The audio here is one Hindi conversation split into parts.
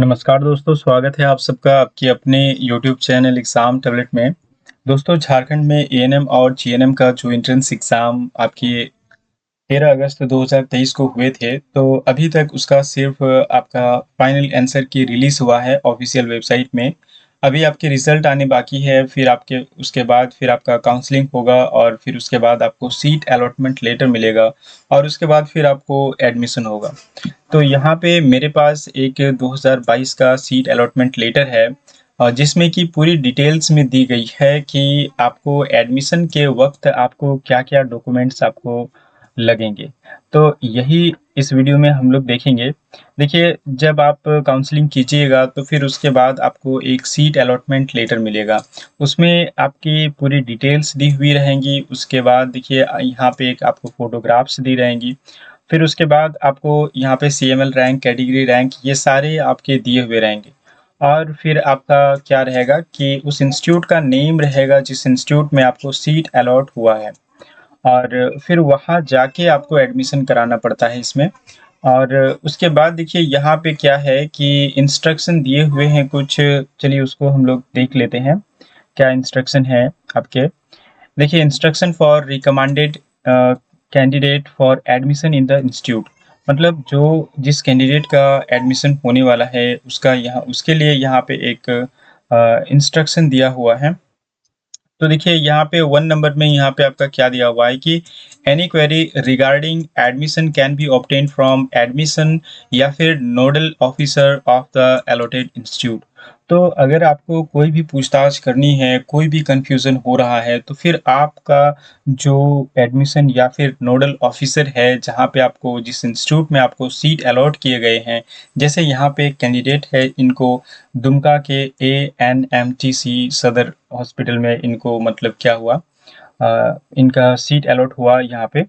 नमस्कार दोस्तों, स्वागत है आप सबका आपके अपने यूट्यूब चैनल एग्ज़ाम टैबलेट में। दोस्तों, झारखंड में एएनएम और जीएनएम का जो एंट्रेंस एग्ज़ाम आपके 13 अगस्त 2023 को हुए थे, तो अभी तक उसका सिर्फ़ आपका फाइनल आंसर की रिलीज़ हुआ है ऑफ़िशियल वेबसाइट में। अभी आपके रिज़ल्ट आने बाकी है, फिर आपके उसके बाद फिर आपका काउंसलिंग होगा और फिर उसके बाद आपको सीट अलॉटमेंट लेटर मिलेगा और उसके बाद फिर आपको एडमिशन होगा। तो यहाँ पे मेरे पास एक 2022 का सीट अलॉटमेंट लेटर है जिसमें कि पूरी डिटेल्स में दी गई है कि आपको एडमिशन के वक़्त आपको क्या-क्या डॉक्यूमेंट्स आपको लगेंगे। तो यही इस वीडियो में हम लोग देखेंगे। देखिए, जब आप काउंसलिंग कीजिएगा तो फिर उसके बाद आपको एक सीट अलॉटमेंट लेटर मिलेगा। उसमें आपकी पूरी डिटेल्स दी हुई रहेंगी। उसके बाद देखिए यहाँ पे एक आपको फ़ोटोग्राफ्स दी रहेंगी। फिर उसके बाद आपको यहाँ पे सीएमएल रैंक, कैटेगरी रैंक ये सारे आपके दिए हुए रहेंगे। और फिर आपका क्या रहेगा कि उस इंस्टीट्यूट का नेम रहेगा जिस इंस्टीट्यूट में आपको सीट अलॉट हुआ है। और फिर वहाँ जाके आपको एडमिशन कराना पड़ता है इसमें। और उसके बाद देखिए यहाँ पे क्या है कि इंस्ट्रक्शन दिए हुए हैं कुछ, चलिए उसको हम लोग देख लेते हैं, क्या इंस्ट्रक्शन है आपके। देखिए, instruction for recommended candidate for admission in the institute, मतलब जो जिस कैंडिडेट का एडमिशन होने वाला है उसका यहाँ उसके लिए यहाँ पे एक इंस्ट्रक्शन दिया हुआ है। तो देखिए यहाँ पे 1 नंबर में यहाँ पे आपका क्या दिया हुआ है कि any query regarding admission can be obtained from admission या फिर nodal officer of the allotted institute. तो अगर आपको कोई भी पूछताछ करनी है, कोई भी कन्फ्यूज़न हो रहा है, तो फिर आपका जो एडमिशन या फिर नोडल ऑफिसर है, जहाँ पे आपको जिस इंस्टीट्यूट में आपको सीट अलॉट किए गए हैं, जैसे यहाँ पे एक कैंडिडेट है, इनको दुमका के एएनएमटीसी सदर हॉस्पिटल में इनको मतलब क्या हुआ, इनका सीट अलॉट हुआ यहाँ पे।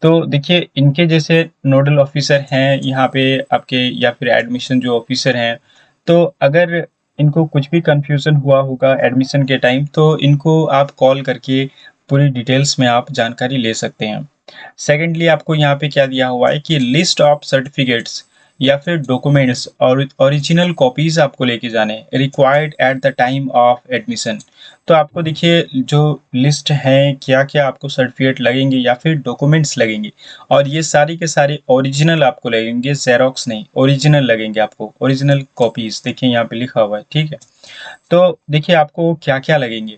तो देखिए इनके जैसे नोडल ऑफिसर हैं यहाँ पे आपके या फिर एडमिशन जो ऑफिसर हैं, तो अगर इनको कुछ भी कन्फ्यूज़न हुआ होगा एडमिशन के टाइम तो इनको आप कॉल करके पूरी डिटेल्स में आप जानकारी ले सकते हैं। सेकेंडली आपको यहाँ पे क्या दिया हुआ है कि लिस्ट ऑफ सर्टिफिकेट्स या फिर डॉक्यूमेंट्स और ओरिजिनल कॉपीज़ आपको लेके जाने हैं required at the time of admission. तो आपको देखिए जो लिस्ट है क्या-क्या आपको सर्टिफिकेट लगेंगे या फिर डॉक्यूमेंट्स लगेंगे और ये सारे के सारे ओरिजिनल आपको लगेंगे, ज़ेरॉक्स नहीं, ओरिजिनल लगेंगे आपको, ओरिजिनल कॉपीज़ देखिए यहाँ पे लिखा हुआ है, ठीक है? तो देखिए आपको क्या-क्या लगेंगे।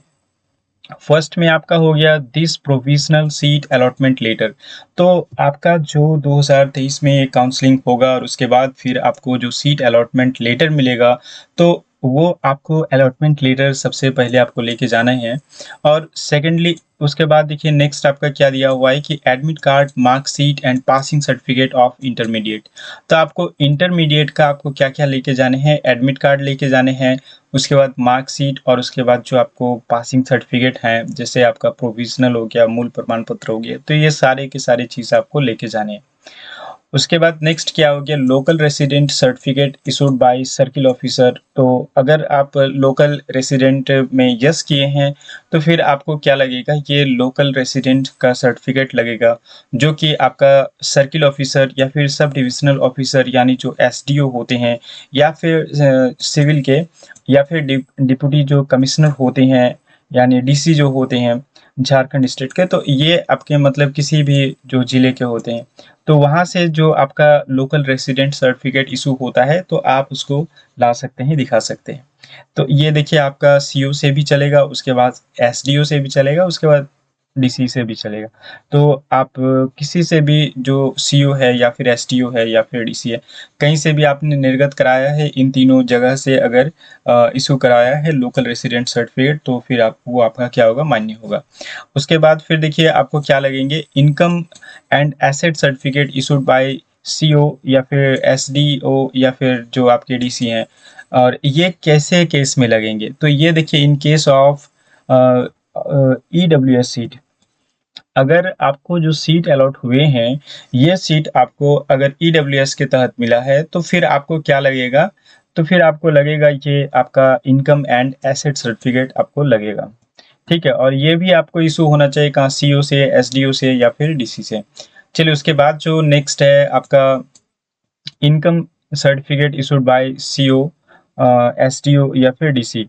फर्स्ट में आपका हो गया this provisional seat allotment letter. तो आपका जो 2023 में काउंसलिंग होगा और उसके बाद फिर आपको जो सीट अलॉटमेंट लेटर मिलेगा, तो वो आपको अलॉटमेंट लेटर सबसे पहले आपको लेके जाना है। और सेकेंडली उसके बाद देखिए नेक्स्ट आपका क्या दिया हुआ है कि admit card, marksheet and passing certificate of intermediate. तो आपको इंटरमीडिएट का आपको क्या-क्या लेके जाने हैं, एडमिट कार्ड लेके जाने हैं, उसके बाद मार्कशीट और उसके बाद जो आपको पासिंग सर्टिफिकेट हैं, जैसे आपका प्रोविज़नल हो गया, मूल प्रमाण पत्र हो गया, तो ये सारे के सारे चीज़ आपको लेके जाने हैं। उसके बाद नेक्स्ट क्या हो गया local resident certificate issued by circle officer. तो अगर आप लोकल रेसिडेंट में यस किए हैं, तो फिर आपको क्या लगेगा ये लोकल रेसिडेंट का सर्टिफिकेट लगेगा, जो कि आपका सर्किल ऑफिसर या फिर सब डिविज़नल ऑफिसर यानी जो एसडीओ होते हैं या फिर सिविल के या फिर डिप्टी जो कमिश्नर होते हैं यानी डीसी जो होते हैं झारखंड स्टेट के, तो ये आपके मतलब किसी भी जो ज़िले के होते हैं, तो वहाँ से जो आपका लोकल रेसिडेंट सर्टिफिकेट इशू होता है, तो आप उसको ला सकते हैं, दिखा सकते हैं। तो ये देखिए आपका सीओ से भी चलेगा, उसके बाद एसडीओ से भी चलेगा, उसके बाद डीसी से भी चलेगा। तो आप किसी से भी जो सीओ है या फिर एसडीओ है या फिर डीसी है, कहीं से भी आपने निर्गत कराया है, इन तीनों जगह से अगर इशू कराया है लोकल रेसिडेंट सर्टिफिकेट, तो फिर आप वो आपका क्या होगा, मान्य होगा। उसके बाद फिर देखिए आपको क्या लगेंगे income and asset certificate issued by CO या फिर एसडीओ या फिर जो आपके डीसी हैं। और ये कैसे केस में लगेंगे, तो ये देखिए in case of EWS seat, अगर आपको जो सीट अलॉट हुए हैं, ये सीट आपको अगर ईडब्ल्यूएस के तहत मिला है, तो फिर आपको क्या लगेगा, तो फिर आपको लगेगा ये आपका इनकम एंड एसेट सर्टिफिकेट आपको लगेगा। ठीक है? और ये भी आपको इशू होना चाहिए कहाँ, सीओ से, एसडीओ से या फिर डीसी से। चलिए उसके बाद जो नेक्स्ट है आपका income certificate issued by CO, STO या फिर डीसी।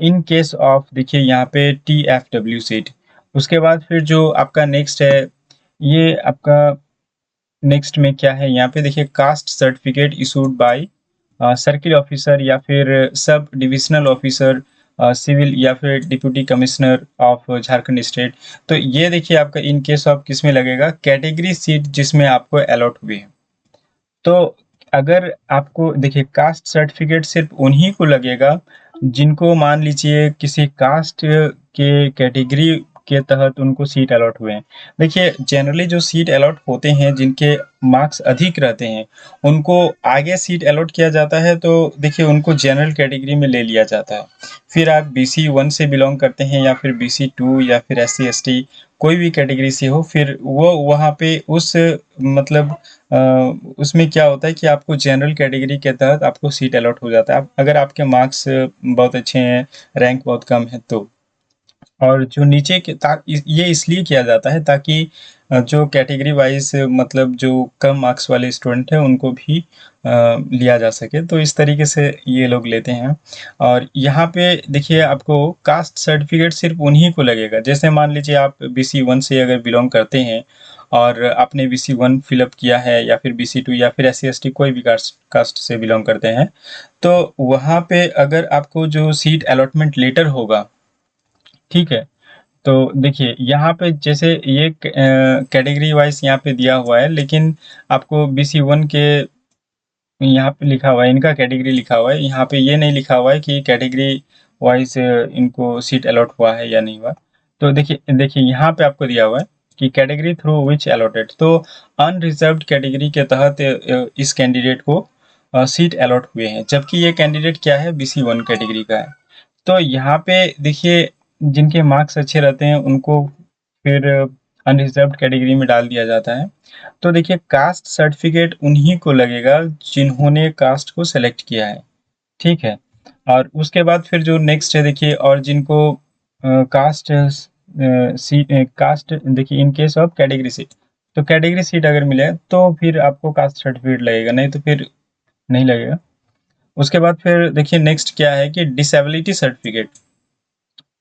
इन केस ऑफ देखिए यहाँ पे टीएफडब्ल्यू सीट। उसके बाद फिर जो आपका नेक्स्ट है, ये आपका नेक्स्ट में क्या है, यहाँ पे देखिए caste certificate issued by circle officer या फिर सब डिविजनल ऑफिसर, सिविल या फिर deputy commissioner of Jharkhand state. तो ये देखिए आपका इन केस ऑफ किस में लगेगा, कैटेगरी सीट जिसमें आपको अलॉट हुई है। तो अगर आपको देखिए कास्ट सर्टिफिकेट सिर्फ उन्हीं को लगेगा जिनको मान लीजिए किसी कास्ट के कैटेगरी के तहत उनको सीट अलॉट हुए हैं। देखिए जनरली जो सीट अलॉट होते हैं जिनके मार्क्स अधिक रहते हैं उनको आगे सीट अलॉट किया जाता है, तो देखिए उनको जनरल कैटेगरी में ले लिया जाता है। फिर आप बीसी 1 से बिलोंग करते हैं या फिर बीसी 2 या फिर एससी एसटी कोई भी कैटेगरी से हो, फिर वो वहाँ पे उस मतलब उसमें क्या होता है कि आपको जनरल कैटेगरी के तहत आपको सीट अलॉट हो जाता है। अगर आपके मार्क्स बहुत अच्छे हैं, रैंक बहुत कम है तो। और जो नीचे के ये इसलिए किया जाता है ताकि जो कैटेगरी वाइज मतलब जो कम मार्क्स वाले स्टूडेंट हैं उनको भी लिया जा सके, तो इस तरीके से ये लोग लेते हैं। और यहाँ पे देखिए आपको कास्ट सर्टिफिकेट सिर्फ उन्हीं को लगेगा। जैसे मान लीजिए आप बीसी 1 से अगर बिलोंग करते हैं और आपने बीसी 1 फिलअप किया है या फिर बीसी 2 या फिर एससी एसटी कोई भी कास्ट कास्ट से बिलोंग करते हैं, तो वहाँ पे अगर आपको जो सीट अलॉटमेंट लेटर होगा, ठीक है, तो देखिए यहाँ पे जैसे ये कैटेगरी वाइज यहाँ पे दिया हुआ है, लेकिन आपको बीसी 1 के यहाँ पे लिखा हुआ है, इनका कैटेगरी लिखा हुआ है, यहाँ पे ये नहीं लिखा हुआ है कि कैटेगरी वाइज इनको सीट अलॉट हुआ है या नहीं हुआ। तो देखिए देखिए यहाँ पे आपको दिया हुआ है कि कैटेगरी थ्रू विच अलॉटेड, तो अनरिजर्व्ड कैटेगरी के तहत इस कैंडिडेट को सीट अलॉट हुए हैं, जबकि ये कैंडिडेट क्या है, बीसी 1 कैटेगरी का है। तो यहाँ पे देखिए जिनके मार्क्स अच्छे रहते हैं उनको फिर अनरिजर्व्ड कैटेगरी में डाल दिया जाता है। तो देखिए कास्ट सर्टिफिकेट उन्हीं को लगेगा जिन्होंने कास्ट को सेलेक्ट किया है, ठीक है। और उसके बाद फिर जो नेक्स्ट है देखिए, और जिनको कास्ट सीट कास्ट देखिए in case of category seat, तो कैटेगरी सीट अगर मिले तो फिर आपको कास्ट सर्टिफिकेट लगेगा, नहीं तो फिर नहीं लगेगा। उसके बाद फिर देखिए नेक्स्ट क्या है कि डिसेबिलिटी सर्टिफिकेट।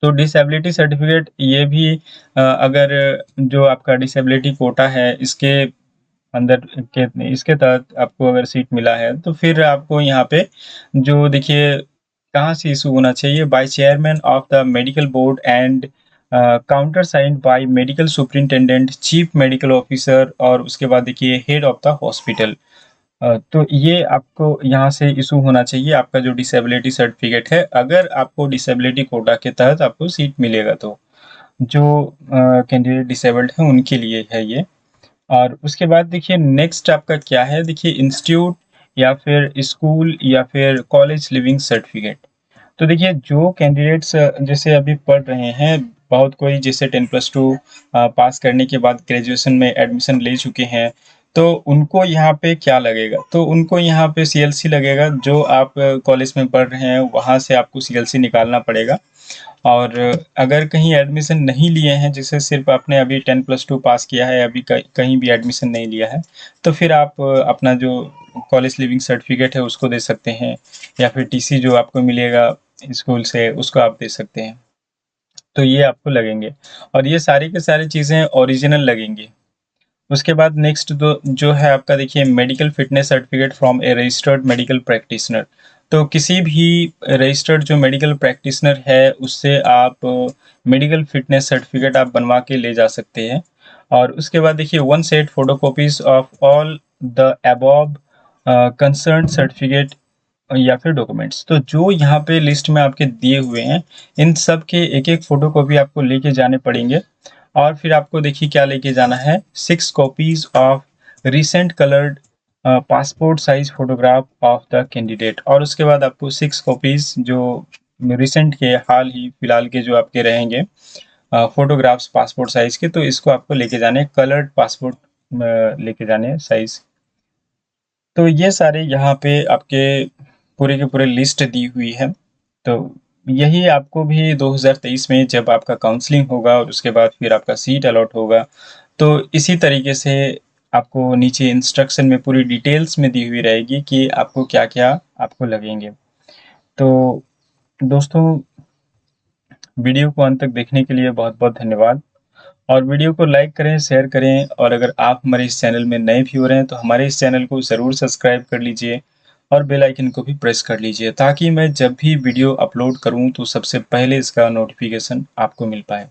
तो डिसेबिलिटी सर्टिफिकेट ये भी अगर जो आपका डिसेबिलिटी कोटा है इसके अंदर के इसके तहत आपको अगर सीट मिला है, तो फिर आपको यहाँ पे जो देखिए कहाँ से इशू होना चाहिए, by chairman of the medical board and counter signed by medical superintendent, chief medical officer, और उसके बाद देखिए हेड ऑफ द हॉस्पिटल। तो ये आपको यहाँ से इशू होना चाहिए आपका जो डिसेबिलिटी सर्टिफिकेट है, अगर आपको डिसेबिलिटी कोटा के तहत आपको सीट मिलेगा तो। जो कैंडिडेट डिसेबल्ड हैं उनके लिए है ये। और उसके बाद देखिए नेक्स्ट आपका क्या है, देखिए इंस्टीट्यूट या फिर स्कूल या फिर कॉलेज लिविंग सर्टिफिकेट। तो देखिए जो कैंडिडेट्स जैसे अभी पढ़ रहे हैं, बहुत कोई जैसे 10+2 पास करने के बाद ग्रेजुएशन में एडमिशन ले चुके हैं, तो उनको यहाँ पे क्या लगेगा, तो उनको यहाँ पे सीएलसी लगेगा। जो आप कॉलेज में पढ़ रहे हैं वहाँ से आपको सीएलसी निकालना पड़ेगा। और अगर कहीं एडमिशन नहीं लिए हैं, जैसे सिर्फ आपने अभी 10+2 पास किया है, अभी कहीं भी एडमिशन नहीं लिया है, तो फिर आप अपना जो कॉलेज लिविंग सर्टिफिकेट है उसको दे सकते हैं, या फिर टीसी जो आपको मिलेगा स्कूल से उसको आप दे सकते हैं। तो ये आपको लगेंगे, और ये सारी की सारी चीज़ें ओरिजिनल लगेंगी। उसके बाद नेक्स्ट जो है आपका देखिए medical fitness certificate from A registered medical practitioner. तो किसी भी रजिस्टर्ड जो मेडिकल प्रैक्टिशनर है उससे आप मेडिकल फिटनेस सर्टिफिकेट आप बनवा के ले जा सकते हैं। और उसके बाद देखिए 1 set photocopies of all the above concern certificate या फिर डॉक्यूमेंट्स। तो जो यहाँ पे लिस्ट में आपके दिए हुए हैं इन सब के एक एक फोटोकॉपी आपको लेके जाने पड़ेंगे। और फिर आपको देखिए क्या लेके जाना है, 6 copies of recent coloured passport size photograph of the candidate. और उसके बाद आपको 6 कॉपीज जो रिसेंट के हाल ही फिलहाल के जो आपके रहेंगे फोटोग्राफ्स पासपोर्ट साइज के, तो इसको आपको लेके जाने, कलर्ड पासपोर्ट लेके जाने साइज। तो ये सारे यहाँ पे आपके पूरे के पूरे लिस्ट दी हुई है। तो यही आपको भी 2023 में जब आपका काउंसलिंग होगा और उसके बाद फिर आपका सीट अलॉट होगा, तो इसी तरीके से आपको नीचे इंस्ट्रक्शन में पूरी डिटेल्स में दी हुई रहेगी कि आपको क्या-क्या आपको लगेंगे। तो दोस्तों, वीडियो को अंत तक देखने के लिए बहुत-बहुत धन्यवाद और वीडियो को लाइक करें, शेयर करें और अगर आप हमारे इस चैनल में नए व्यूअर हैं, तो हमारे इस चैनल को ज़रूर सब्सक्राइब कर लीजिए और बेल आइकन को भी प्रेस कर लीजिए ताकि मैं जब भी वीडियो अपलोड करूँ, तो सबसे पहले इसका नोटिफ़िकेशन आपको मिल पाए।